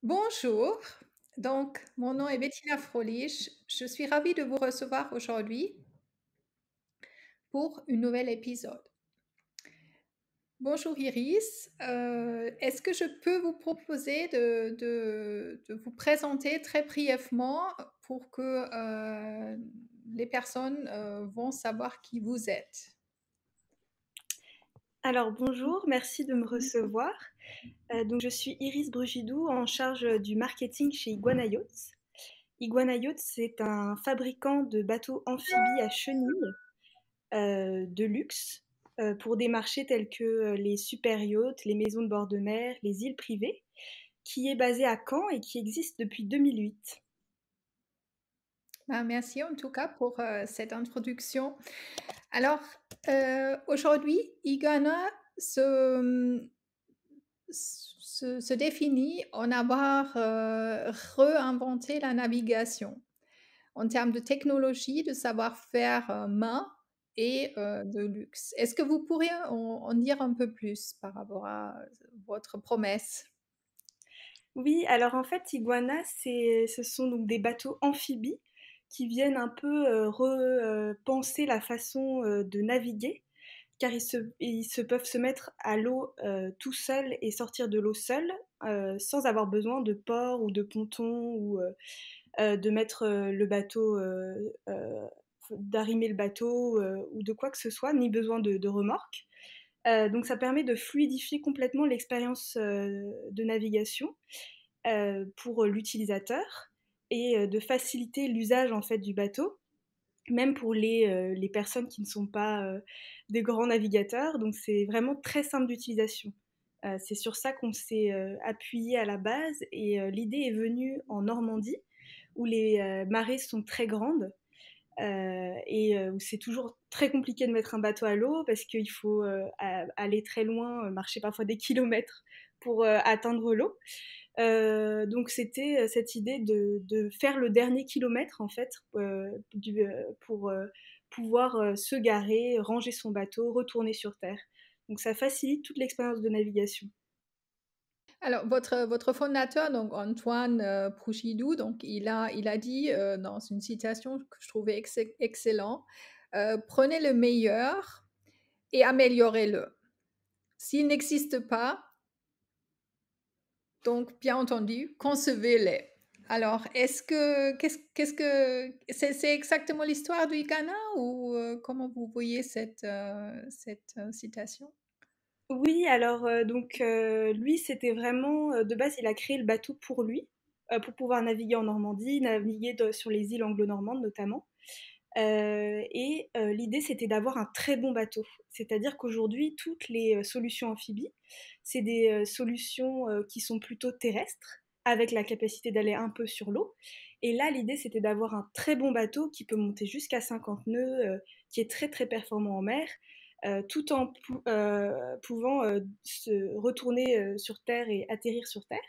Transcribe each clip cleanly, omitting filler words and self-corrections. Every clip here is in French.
Bonjour, donc mon nom est Bettina Frolich. Je suis ravie de vous recevoir aujourd'hui pour un nouvel épisode. Bonjour Iris, est-ce que je peux vous proposer de vous présenter très brièvement pour que les personnes vont savoir qui vous êtes? Alors bonjour, merci de me recevoir. Donc je suis Iris Brugidou en charge du marketing chez Iguana Yachts. Iguana Yachts, c'est un fabricant de bateaux amphibies à chenilles de luxe pour des marchés tels que les super yachts, les maisons de bord de mer, les îles privées, qui est basé à Caen et qui existe depuis 2008. Ben, merci en tout cas pour cette introduction. Alors, aujourd'hui, Igana se, se définit en avoir réinventé la navigation en termes de technologie, de savoir-faire main et de luxe. Est-ce que vous pourriez en dire un peu plus par rapport à votre promesse? Oui, alors en fait, Iguana, ce sont donc des bateaux amphibies qui viennent un peu repenser la façon de naviguer, car ils se peuvent se mettre à l'eau tout seuls et sortir de l'eau seuls, sans avoir besoin de port ou de ponton ou de mettre le bateau, d'arrimer le bateau ou de quoi que ce soit, ni besoin de remorque. Donc ça permet de fluidifier complètement l'expérience de navigation pour l'utilisateur et de faciliter l'usage en fait du bateau, même pour les personnes qui ne sont pas des grands navigateurs. Donc c'est vraiment très simple d'utilisation. C'est sur ça qu'on s'est appuyé à la base et l'idée est venue en Normandie où les marées sont très grandes et où c'est toujours très compliqué de mettre un bateau à l'eau parce qu'il faut aller très loin, marcher parfois des kilomètres pour atteindre l'eau. Donc c'était cette idée de faire le dernier kilomètre en fait pour pouvoir se garer, ranger son bateau, retourner sur terre. Donc ça facilite toute l'expérience de navigation. Alors, votre fondateur, donc Antoine Prouchidou, donc il a dit dans une citation que je trouvais excellent, prenez le meilleur et améliorez-le. S'il n'existe pas, donc bien entendu, concevez-les. Alors, qu'est-ce que, c'est exactement l'histoire du Ghana ou comment vous voyez cette citation? Oui, alors donc lui, c'était vraiment de base, il a créé le bateau pour lui, pour pouvoir naviguer en Normandie, naviguer sur les îles anglo-normandes notamment. Et l'idée, c'était d'avoir un très bon bateau. C'est-à-dire qu'aujourd'hui, toutes les solutions amphibies, c'est des solutions qui sont plutôt terrestres, avec la capacité d'aller un peu sur l'eau. Et là, l'idée, c'était d'avoir un très bon bateau qui peut monter jusqu'à 50 nœuds, qui est très très performant en mer, tout en pouvant se retourner sur Terre et atterrir sur Terre.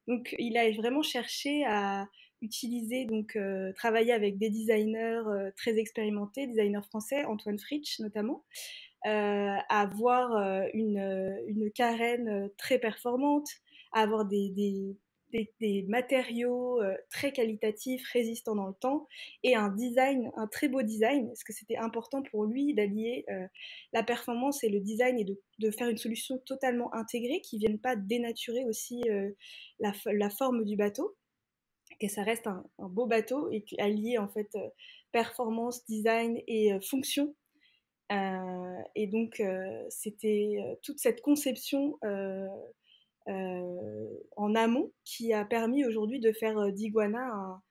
Donc, il a vraiment cherché à utiliser, donc travailler avec des designers très expérimentés, designers français, Antoine Fritsch notamment, à avoir une carène très performante, à avoir des matériaux très qualitatifs, résistants dans le temps, et un design, un très beau design, parce que c'était important pour lui d'allier la performance et le design et de faire une solution totalement intégrée qui ne vienne pas dénaturer aussi la forme du bateau, que ça reste un beau bateau et allier en fait performance, design et fonction. Et donc c'était toute cette conception en amont qui a permis aujourd'hui de faire d'Iguana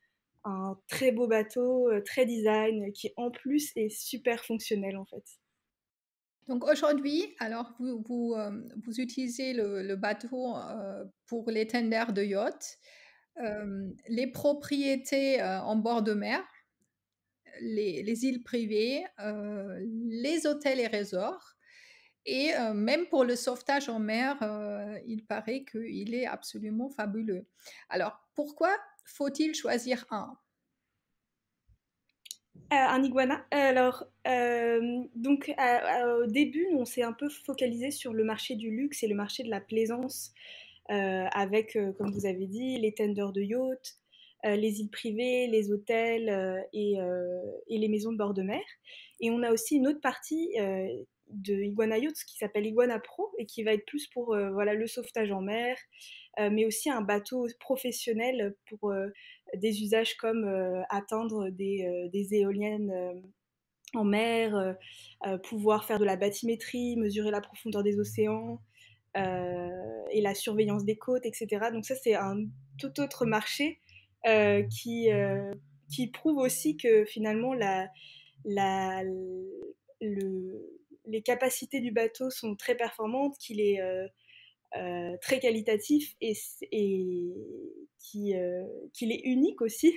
un très beau bateau, très design, qui en plus est super fonctionnel en fait. Donc aujourd'hui, alors vous utilisez le bateau pour les tenders de yacht, les propriétés en bord de mer, les îles privées, les hôtels et resorts. Et même pour le sauvetage en mer, il paraît qu'il est absolument fabuleux. Alors, pourquoi faut-il choisir un? Un iguana. Alors, donc, au début, nous, on s'est un peu focalisé sur le marché du luxe et le marché de la plaisance avec, comme vous avez dit, les tenders de yachts, les îles privées, les hôtels et les maisons de bord de mer. Et on a aussi une autre partie de Iguana Yachts qui s'appelle Iguana Pro et qui va être plus pour voilà, le sauvetage en mer, mais aussi un bateau professionnel pour des usages comme atteindre des éoliennes en mer, pouvoir faire de la bathymétrie, mesurer la profondeur des océans et la surveillance des côtes, etc. Donc ça, c'est un tout autre marché euh, qui, euh, qui prouve aussi que finalement la, le, les capacités du bateau sont très performantes, qu'il est très qualitatif et qu'il est unique aussi,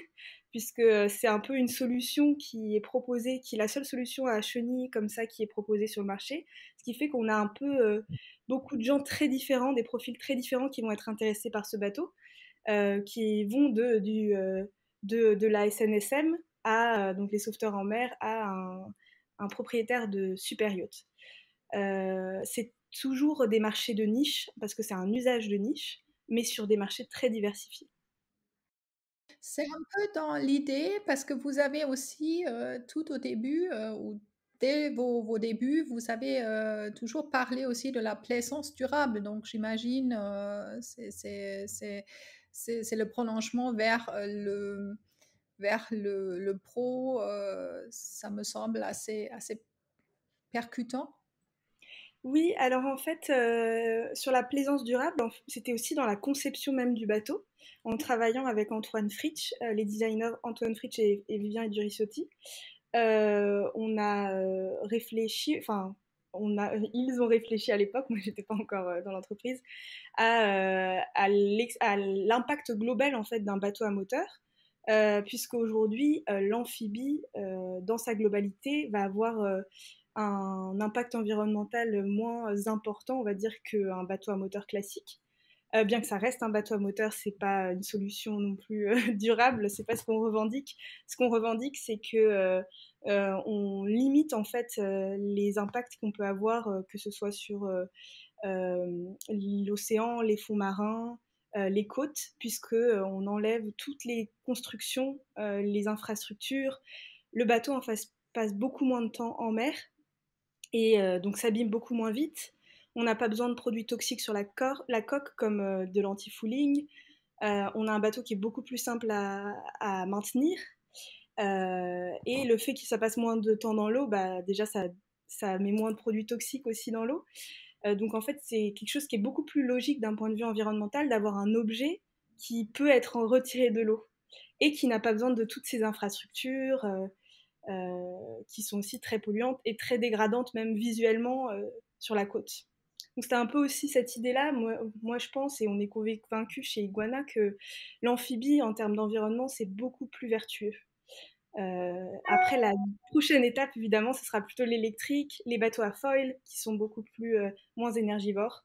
puisque c'est un peu une solution qui est proposée, qui est la seule solution à chenille comme ça qui est proposée sur le marché, ce qui fait qu'on a un peu beaucoup de gens très différents, des profils très différents qui vont être intéressés par ce bateau, qui vont de la SNSM à donc les sauveteurs en mer à un propriétaire de super yacht. C'est toujours des marchés de niche, parce que c'est un usage de niche, mais sur des marchés très diversifiés. C'est un peu dans l'idée parce que vous avez aussi, tout au début, ou dès vos débuts, vous avez, toujours parlé aussi de la plaisance durable. Donc j'imagine, c'est le prolongement vers le pro, ça me semble assez percutant. Oui, alors en fait, sur la plaisance durable, c'était aussi dans la conception même du bateau, en travaillant avec Antoine Fritsch, les designers Antoine Fritsch et Vivien Edurisotti. On a réfléchi, enfin, ils ont réfléchi à l'époque, moi j'étais pas encore dans l'entreprise, à l'impact global en fait d'un bateau à moteur, puisqu'aujourd'hui l'amphibie dans sa globalité va avoir un impact environnemental moins important, on va dire, qu'un bateau à moteur classique. Bien que ça reste un bateau à moteur, c'est pas une solution non plus durable, c'est pas ce qu'on revendique. Ce qu'on revendique, c'est que on limite en fait les impacts qu'on peut avoir, que ce soit sur l'océan, les fonds marins, les côtes, puisque on enlève toutes les constructions, les infrastructures. Le bateau en face passe beaucoup moins de temps en mer et donc s'abîme beaucoup moins vite. On n'a pas besoin de produits toxiques sur la coque comme de l'anti-fouling. On a un bateau qui est beaucoup plus simple à maintenir. Et le fait que ça passe moins de temps dans l'eau, bah, déjà ça met moins de produits toxiques aussi dans l'eau. Donc en fait, c'est quelque chose qui est beaucoup plus logique d'un point de vue environnemental d'avoir un objet qui peut être retiré de l'eau et qui n'a pas besoin de toutes ces infrastructures qui sont aussi très polluantes et très dégradantes même visuellement sur la côte. Donc c'était un peu aussi cette idée-là, moi je pense, et on est convaincu chez Iguana, que l'amphibie en termes d'environnement c'est beaucoup plus vertueux. Après, la prochaine étape, évidemment, ce sera plutôt l'électrique, les bateaux à foil, qui sont beaucoup moins énergivores.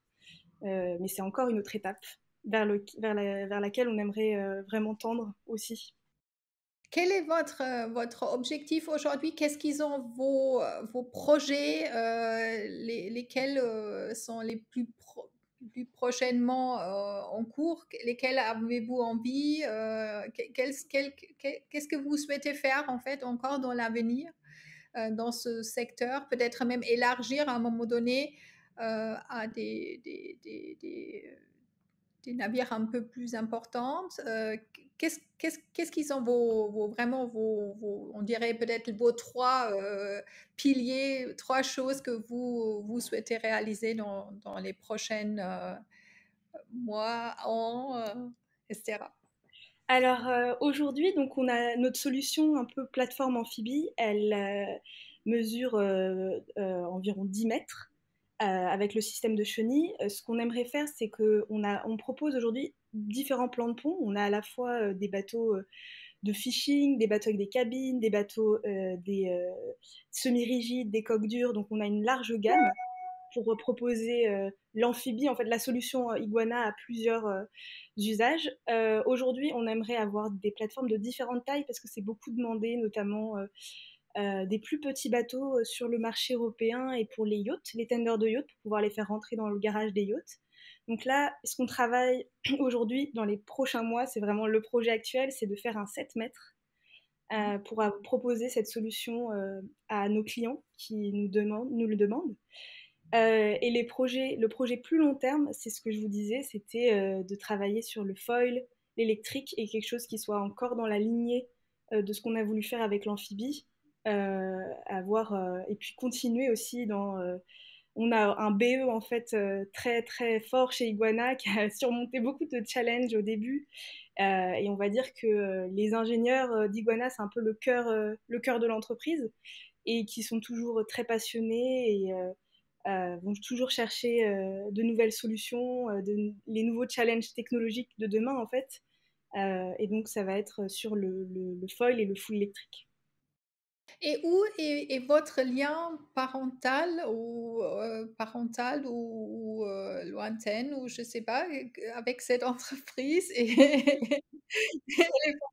Mais c'est encore une autre étape vers laquelle on aimerait vraiment tendre aussi. Quel est votre objectif aujourd'hui? Qu'est-ce qu'ils ont vos projets, lesquels sont les plus prochainement en cours? Lesquels avez-vous envie? Qu'est-ce que vous souhaitez faire en fait encore dans l'avenir dans ce secteur? Peut-être même élargir à un moment donné à des navires un peu plus importantes. Qu'est-ce qu'ils sont vraiment on dirait peut-être vos trois piliers, trois choses que vous souhaitez réaliser dans les prochaines mois, ans, etc. Alors aujourd'hui, donc on a notre solution un peu plateforme amphibie. Elle mesure environ 10 mètres avec le système de chenilles. Ce qu'on aimerait faire, c'est on propose aujourd'hui différents plans de pont. On a à la fois des bateaux de fishing, des bateaux avec des cabines, des bateaux semi-rigides, des coques dures. Donc on a une large gamme pour proposer l'amphibie, en fait la solution Iguana à plusieurs usages. Aujourd'hui, on aimerait avoir des plateformes de différentes tailles parce que c'est beaucoup demandé, notamment des plus petits bateaux sur le marché européen et pour les yachts, les tenders de yachts, pour pouvoir les faire rentrer dans le garage des yachts. Donc là, ce qu'on travaille aujourd'hui, dans les prochains mois, c'est vraiment le projet actuel, c'est de faire un 7 mètres Mmh. pour proposer cette solution à nos clients qui nous le demandent. Et le projet plus long terme, c'est ce que je vous disais, c'était de travailler sur le foil, l'électrique et quelque chose qui soit encore dans la lignée de ce qu'on a voulu faire avec l'amphibie. Et puis continuer aussi on a un BE en fait très très fort chez Iguana qui a surmonté beaucoup de challenges au début. Et on va dire que les ingénieurs d'Iguana, c'est un peu le cœur de l'entreprise et qui sont toujours très passionnés et vont toujours chercher de nouvelles solutions, les nouveaux challenges technologiques de demain en fait. Et donc ça va être sur le foil et le full électrique. Et où est votre lien parental ou lointaine ou je sais pas, avec cette entreprise et les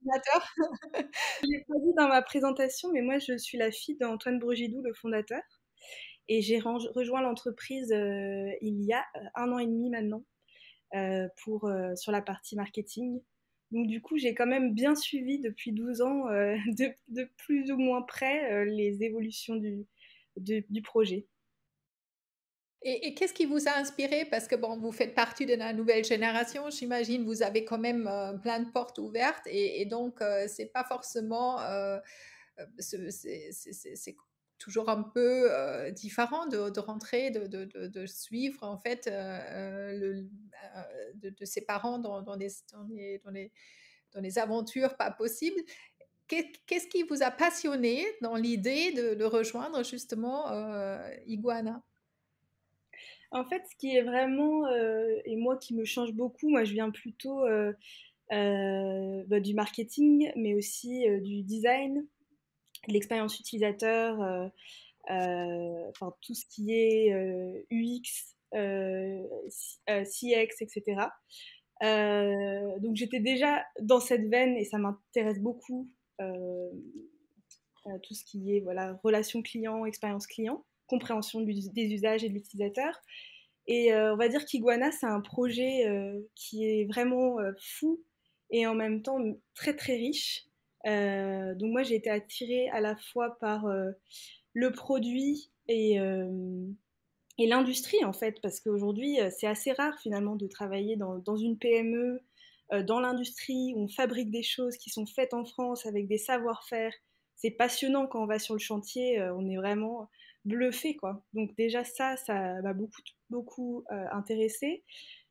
fondateurs? Je l'ai pas dit dans ma présentation, mais moi je suis la fille d'Antoine Brugidou, le fondateur, et j'ai rejoint l'entreprise il y a 1 an et demi maintenant sur la partie marketing. Donc du coup, j'ai quand même bien suivi depuis 12 ans, de plus ou moins près, les évolutions du projet. Et qu'est-ce qui vous a inspiré? Parce que bon, vous faites partie de la nouvelle génération, j'imagine, vous avez quand même, plein de portes ouvertes et donc c'est pas forcément, c'est toujours un peu, différent de rentrer, de suivre en fait, de ses parents dans des aventures pas possibles. Qu'est-ce qui vous a passionné dans l'idée de rejoindre justement, Iguana? En fait, ce qui est vraiment, et moi qui me change beaucoup, moi je viens plutôt du marketing, mais aussi du design, de l'expérience utilisateur, enfin tout ce qui est UX, CX, etc. Donc j'étais déjà dans cette veine et ça m'intéresse beaucoup, euh, tout ce qui est voilà, relation client, expérience client, compréhension des usages et de l'utilisateur. Et on va dire qu'Iguana, c'est un projet qui est vraiment fou et en même temps très très riche. Donc moi, j'ai été attirée à la fois par le produit et l'industrie en fait, parce qu'aujourd'hui, c'est assez rare finalement de travailler dans une PME, dans l'industrie où on fabrique des choses qui sont faites en France avec des savoir-faire. C'est passionnant quand on va sur le chantier, on est vraiment bluffé quoi. Donc déjà ça m'a beaucoup intéressé.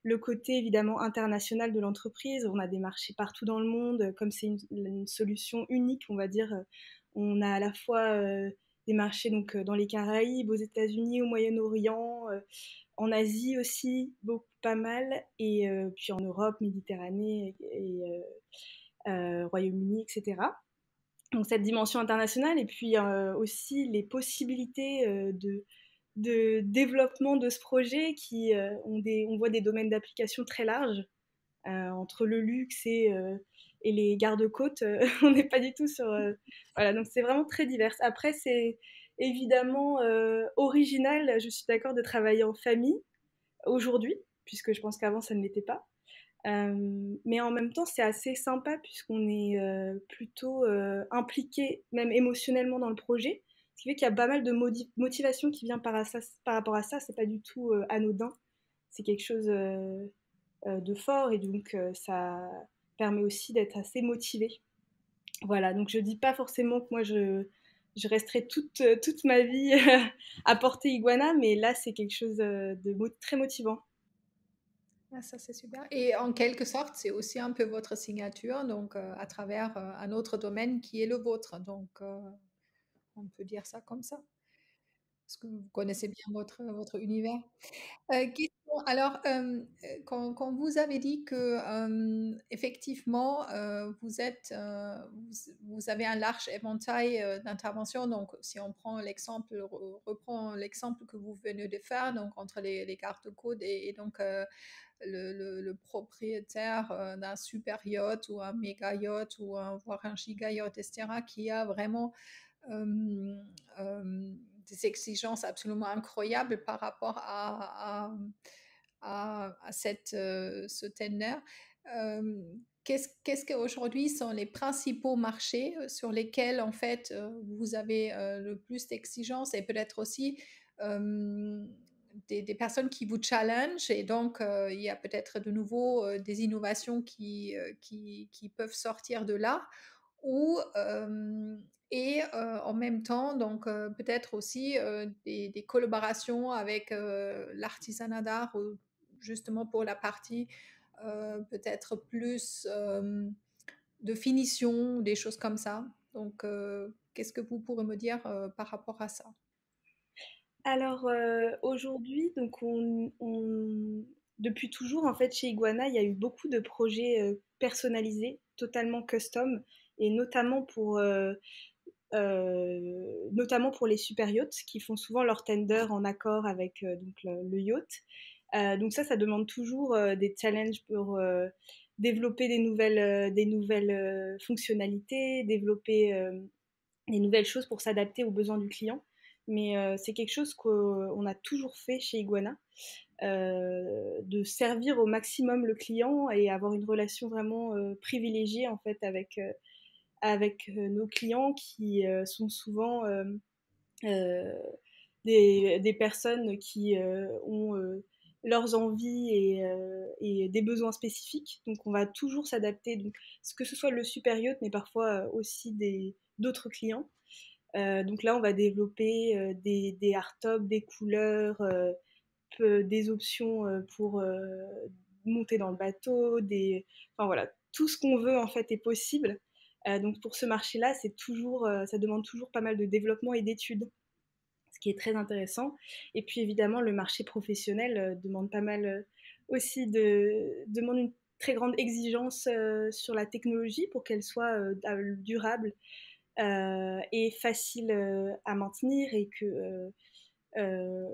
Le côté évidemment international de l'entreprise, on a des marchés partout dans le monde, comme c'est une solution unique, on va dire. On a à la fois des marchés donc dans les Caraïbes, aux États-Unis, au Moyen-Orient, en Asie aussi, beaucoup pas mal, et puis en Europe, Méditerranée et Royaume-Uni, etc. Donc cette dimension internationale, et puis aussi les possibilités de développement de ce projet qui on voit des domaines d'application très larges entre le luxe et les gardes-côtes. On n'est pas du tout sur. Voilà, donc c'est vraiment très divers. Après, c'est évidemment original, je suis d'accord, de travailler en famille aujourd'hui, puisque je pense qu'avant ça ne l'était pas. Mais en même temps, c'est assez sympa puisqu'on est plutôt impliqué, même émotionnellement, dans le projet. Ce qui fait qu'il y a pas mal de motivation qui vient par rapport à ça. C'est pas du tout anodin. C'est quelque chose de fort et donc ça permet aussi d'être assez motivé. Voilà, donc je dis pas forcément que moi je resterai toute ma vie à porter iguana, mais là c'est quelque chose très motivant. Ah, ça, c'est super. Et en quelque sorte, c'est aussi un peu votre signature, donc à travers un autre domaine qui est le vôtre. Donc, on peut dire ça comme ça, parce que vous connaissez bien votre univers. Question, alors, quand vous avez dit que, effectivement, vous avez un large éventail, d'interventions, donc si on prend reprend l'exemple que vous venez de faire, donc entre les garde-côtes et donc le propriétaire, d'un super yacht ou un méga yacht ou voire un giga yacht et cetera, qui a vraiment, hem, des exigences absolument incroyables par rapport ce tender. Qu'est-ce qu'aujourd'hui sont les principaux marchés sur lesquels en fait vous avez le plus d'exigences et peut-être aussi euh, des personnes qui vous challenge et donc il y a peut-être de nouveau des innovations qui peuvent sortir de là ou et en même temps donc peut-être aussi des collaborations avec l'artisanat d'art justement pour la partie peut-être plus de finition, des choses comme ça. Donc, qu'est-ce que vous pourrez me dire par rapport à ça? Alors aujourd'hui, depuis toujours en fait chez Iguana, il y a eu beaucoup de projets personnalisés, totalement custom, et notamment pour les super yachts qui font souvent leur tender en accord avec donc le yacht. Donc ça demande toujours des challenges pour développer des nouvelles fonctionnalités, développer des nouvelles choses pour s'adapter aux besoins du client. Mais c'est quelque chose qu'on a toujours fait chez Iguana, de servir au maximum le client et avoir une relation vraiment privilégiée en fait avec nos clients qui sont souvent euh, des personnes qui ont leurs envies et des besoins spécifiques. Donc on va toujours s'adapter, donc, que ce soit le super yacht, mais parfois aussi d'autres clients. Donc là, on va développer des hardtops, des couleurs, des options pour monter dans le bateau, enfin voilà, tout ce qu'on veut en fait est possible. Donc pour ce marché-là, ça demande toujours pas mal de développement et d'études, ce qui est très intéressant. Et puis évidemment, le marché professionnel demande pas mal aussi demande une très grande exigence sur la technologie pour qu'elle soit durable et facile à maintenir et euh,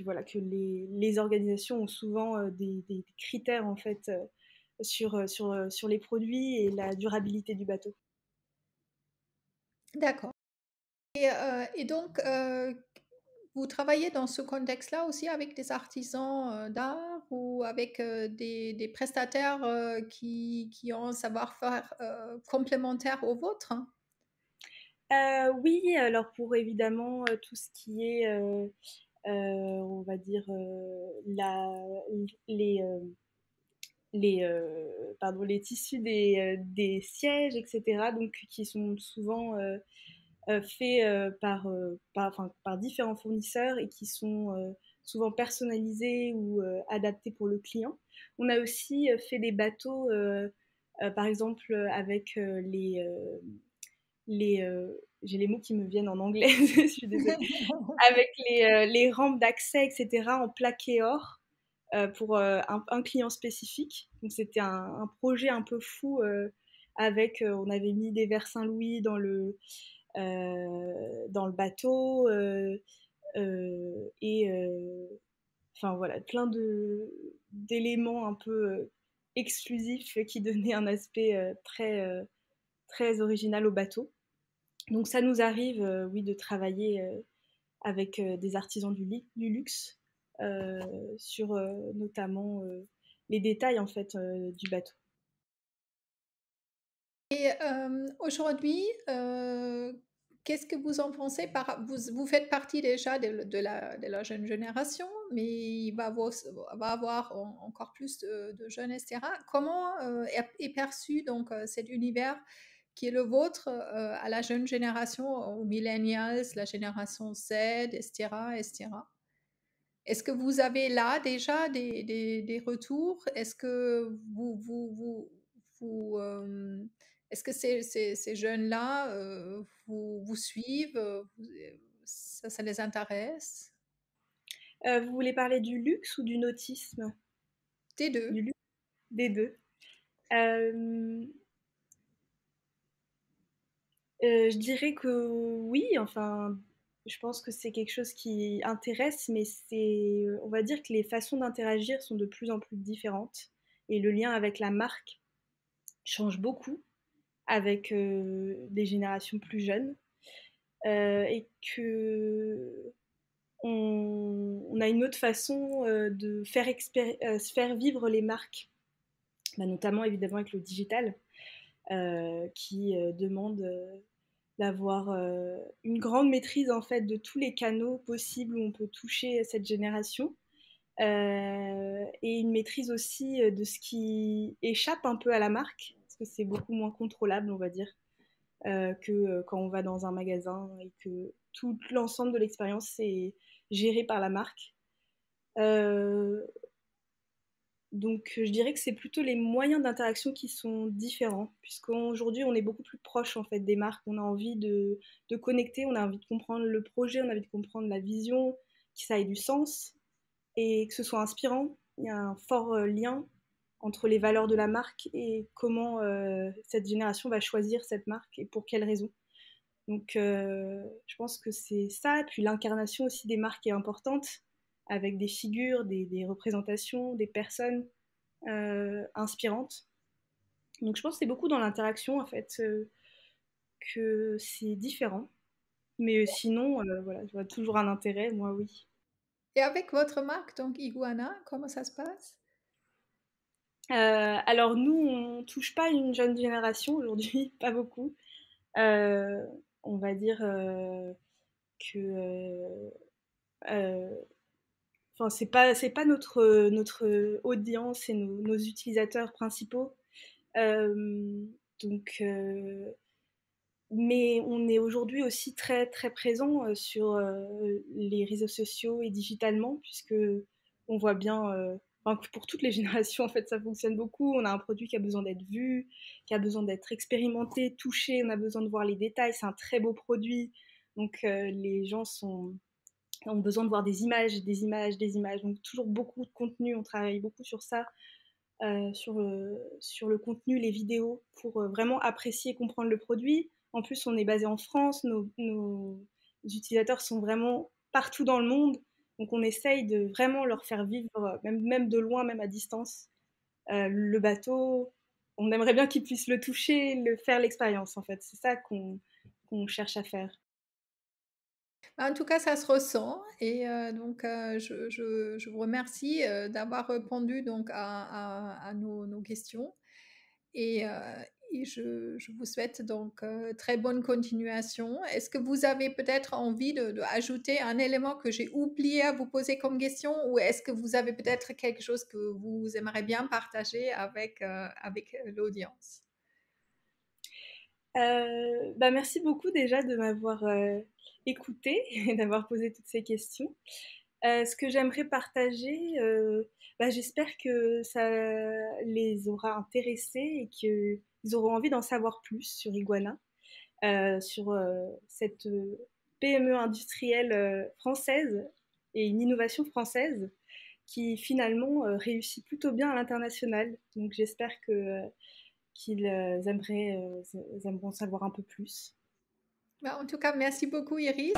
voilà, que les organisations ont souvent des critères en fait sur les produits et la durabilité du bateau. D'accord. Et donc, vous travaillez dans ce contexte-là aussi avec des artisans d'art ou avec des prestataires qui ont un savoir-faire complémentaire au vôtre? Hein. Oui, alors pour évidemment tout ce qui est, on va dire, les, euh, les tissus des sièges, etc., donc qui sont souvent faits par différents fournisseurs et qui sont souvent personnalisés ou adaptés pour le client. On a aussi fait des bateaux, par exemple, avec j'ai les mots qui me viennent en anglais, je suis désolée, avec les rampes d'accès, etc., en plaqué or pour un client spécifique. Donc c'était un projet un peu fou on avait mis des verres Saint-Louis dans le bateau et enfin voilà, plein d'éléments un peu exclusifs qui donnaient un aspect très original au bateau. Donc ça nous arrive, oui, de travailler avec des artisans du luxe sur notamment les détails en fait du bateau. Et aujourd'hui, qu'est-ce que vous en pensez vous faites partie déjà de la jeune génération, mais va avoir encore plus de jeunes, etc. Comment est perçu donc cet univers qui est le vôtre à la jeune génération, aux millennials, la génération Z, etc., etc. Est-ce que vous avez là déjà des retours? Est-ce que est-ce que ces jeunes-là vous suivent? Ça les intéresse? Vous voulez parler du luxe ou du nautisme? Des deux. Du luxe, des deux. Euh, je dirais que oui, enfin, je pense que c'est quelque chose qui intéresse, mais on va dire que les façons d'interagir sont de plus en plus différentes et le lien avec la marque change beaucoup avec des générations plus jeunes et que on a une autre façon de faire vivre les marques, bah, notamment évidemment avec le digital, qui demande d'avoir une grande maîtrise en fait de tous les canaux possibles où on peut toucher cette génération. Et une maîtrise aussi de ce qui échappe un peu à la marque, parce que c'est beaucoup moins contrôlable, on va dire, que quand on va dans un magasin et que tout l'ensemble de l'expérience est géré par la marque. Euh, donc je dirais que c'est plutôt les moyens d'interaction qui sont différents, puisqu'aujourd'hui on est beaucoup plus proche en fait des marques, on a envie de connecter, on a envie de comprendre le projet, on a envie de comprendre la vision, que ça ait du sens et que ce soit inspirant. Il y a un fort lien entre les valeurs de la marque et comment cette génération va choisir cette marque et pour quelles raisons. Donc je pense que c'est ça, puis l'incarnation aussi des marques est importante, avec des figures, des représentations, des personnes inspirantes. Donc je pense que c'est beaucoup dans l'interaction en fait que c'est différent. Mais sinon, voilà, je vois toujours un intérêt, moi oui. Et avec votre marque, donc Iguana, comment ça se passe? Alors nous, on touche pas une jeune génération aujourd'hui, pas beaucoup. Euh, on va dire que, euh, enfin c'est pas notre audience et nos utilisateurs principaux. Euh, donc, mais on est aujourd'hui aussi très très présent sur les réseaux sociaux et digitalement, puisque on voit bien, enfin, que pour toutes les générations en fait ça fonctionne beaucoup. On a un produit qui a besoin d'être vu, qui a besoin d'être expérimenté, touché, on a besoin de voir les détails, c'est un très beau produit. Donc les gens ont besoin de voir des images, des images, des images. Donc toujours beaucoup de contenu, on travaille beaucoup sur ça, sur le contenu, les vidéos, pour vraiment apprécier et comprendre le produit. En plus, on est basé en France, nos utilisateurs sont vraiment partout dans le monde, donc on essaye de vraiment leur faire vivre, même de loin, même à distance, le bateau. On aimerait bien qu'ils puissent le toucher, faire l'expérience en fait. C'est ça qu'on cherche à faire. En tout cas, ça se ressent et donc je vous remercie, d'avoir répondu donc à nos questions et je vous souhaite donc, très bonne continuation. Est-ce que vous avez peut-être envie de ajouter un élément que j'ai oublié à vous poser comme question ou est-ce que vous avez peut-être quelque chose que vous aimeriez bien partager avec l'audience? Bah, merci beaucoup déjà de m'avoir écoutée et d'avoir posé toutes ces questions. Ce que j'aimerais partager, bah, j'espère que ça les aura intéressés et qu'ils auront envie d'en savoir plus sur Iguana, sur cette PME industrielle française et une innovation française qui finalement réussit plutôt bien à l'international. Donc j'espère qu'ils aimeront savoir un peu plus. Bah, en tout cas, merci beaucoup Iris.